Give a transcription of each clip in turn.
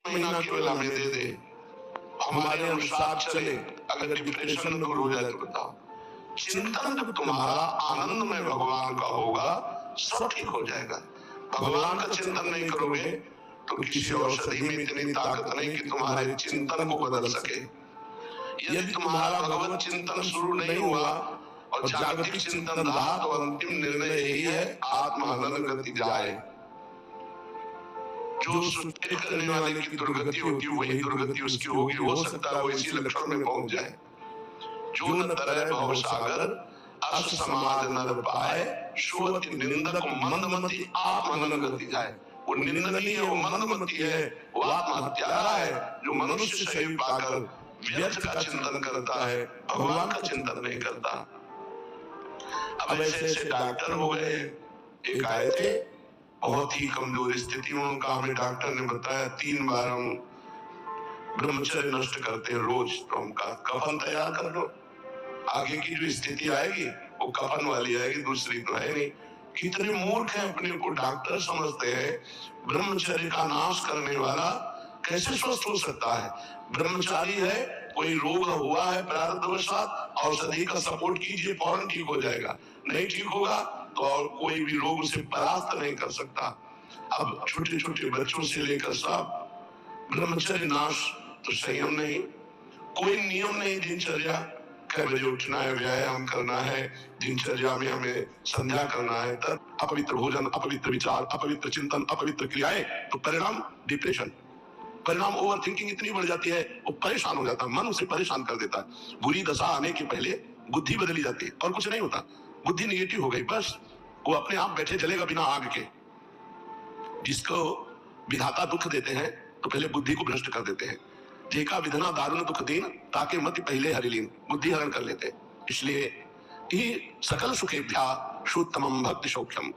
महीना केवल हमें दे दे, हमारे अनुसार चले, अगर डिप्रेशन दूर हो जाए तो बताओ। चिंतन जब तुम्हारा आनंदमय भगवान का होगा, सब ठीक हो जाएगा। भगवान का चिंतन नहीं करोगे तो किसी औषधि में इतनी ताकत नहीं कि तुम्हारे चिंतन को बदल सके। यदि तुम्हारा भगवत चिंतन शुरू नहीं हुआ और जागतिक चिंतन रहा तो अंतिम निर्णय यही है, आत्महनन गति जाए। जो सृष्टि करने वाले की दुर्गति होती है वही दुर्गति उसकी होगी। हो सकता है वो इसी लक्षण में पहुंच जाए। जो न तरह भव सागर, अस समाज नर पाए, सुअति निंदक मंदमति आत्महनन गति जाए। वो निंदनीय है, वो मंदमति है, वो आत्महत्यारा है जो मनुष्य शरीर पाकर व्यर्थ का चिंतन करता है, भगवान का चिंतन नहीं करता। अब ऐसे ऐसे डॉक्टर हो गए, एक आए थे बहुत ही कमजोर स्थिति में, उनका हमें डॉक्टर ने बताया 3 बार हम ब्रह्मचर्य नष्ट करते हैं रोज, तो हम कफन तैयार कर दो, आगे की जो स्थिति आएगी वो कफन वाली आएगी, दूसरी तो है नहीं। कितने मूर्ख हैं, अपने को डॉक्टर समझते हैं। ब्रह्मचर्य का नाश करने वाला कैसे स्वस्थ हो सकता है? ब्रह्मचारी है, कोई रोग हुआ है प्रारब्धवशात, औषधि का सपोर्ट कीजिए, फौरन ठीक हो जाएगा। नहीं ठीक होगा तो और कोई भी रोग उसे परास्त नहीं कर सकता। अब छोटे छोटे बच्चों से लेकर सब ब्रह्मचर्य नाश, तो संयम नहीं, कोई नियम नहीं, दिनचर्या कै बजे उठना है, व्यायाम करना है, दिनचर्या में हमें संध्या करना है, तब अपवित्र भोजन, अपवित्र विचार, अपवित्र चिंतन, अपवित्र क्रियाएं, तो परिणाम डिप्रेशन, परिणाम ओवर थिंकिंग इतनी बढ़ जाती है, वो परेशान हो जाता है, मन उसे परेशान कर देता है। बुरी दशा आने के पहले बुद्धि बदली जाती है और कुछ नहीं होता, बुद्धि निगेटिव हो गई, बस वो अपने आप बैठे चलेगा बिना आग के। जिसको विधाता दुख देते हैं तो पहले बुद्धि को भ्रष्ट कर देते हैं। जेका विधना दारुण दुख दीन, ताके मति पहले हरिलीन, बुद्धि हरण कर लेते। इसलिए ही सकल सुखेभ्या शुद्धतमं भक्ति सौख्यम,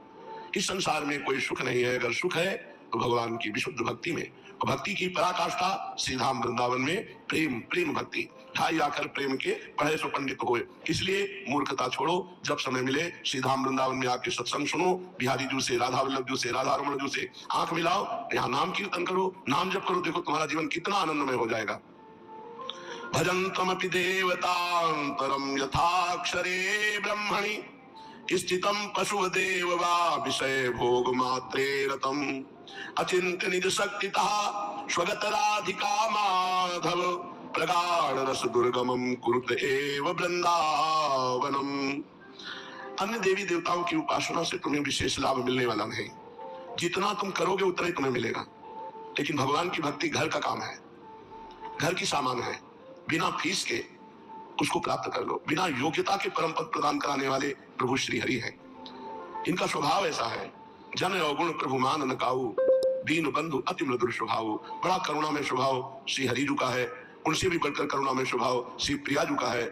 इस संसार में कोई सुख नहीं है, अगर सुख है तो भगवान की विशुद्ध भक्ति में। और भक्ति की पराकाष्ठा श्री धाम वृंदावन में प्रेम, प्रेम भक्ति, ढाई आकर प्रेम के पढ़े सो पंडित होए। इसलिए मूर्खता छोड़ो, जब समय मिले श्री धाम वृंदावन में आके सत्संग सुनो, बिहारी जू से, राधा वल्लभ जू से, राधा रमण जू से आंख मिलाओ, यहाँ नाम कीर्तन करो, नाम जप करो, देखो तुम्हारा जीवन कितना आनंदमय हो जाएगा। भजन्तमपि देवतान्तरं यथाक्षरे ब्रह्मणि, स्थितं पशुवदेव वा विषय भोग मात्रे रतम्, अचिंत्य निज शक्तितः स्वगतराधिका माधव, प्रगाढ़ रस दुर्गमं कुरुत एव वृंदावनम। अन्य देवी देवताओं की उपासना से तुम्हें विशेष लाभ मिलने वाला नहीं, जितना तुम करोगे उतना ही तुम्हें मिलेगा। लेकिन भगवान की भक्ति घर का काम है, घर की सामान है, बिना फीस के उसको प्राप्त कर लो। बिना योग्यता के परम पद प्रदान कराने वाले प्रभु श्री हरि हैं। इनका स्वभाव ऐसा है, जन अवगुण प्रभु मान न काऊ, दीन बंधु अति मृदुर स्वभाव। बड़ा करुणा में स्वभाव श्री हरि जी का है, उनसे भी बढ़कर करुणा में स्वभाव श्री प्रिया जी का है।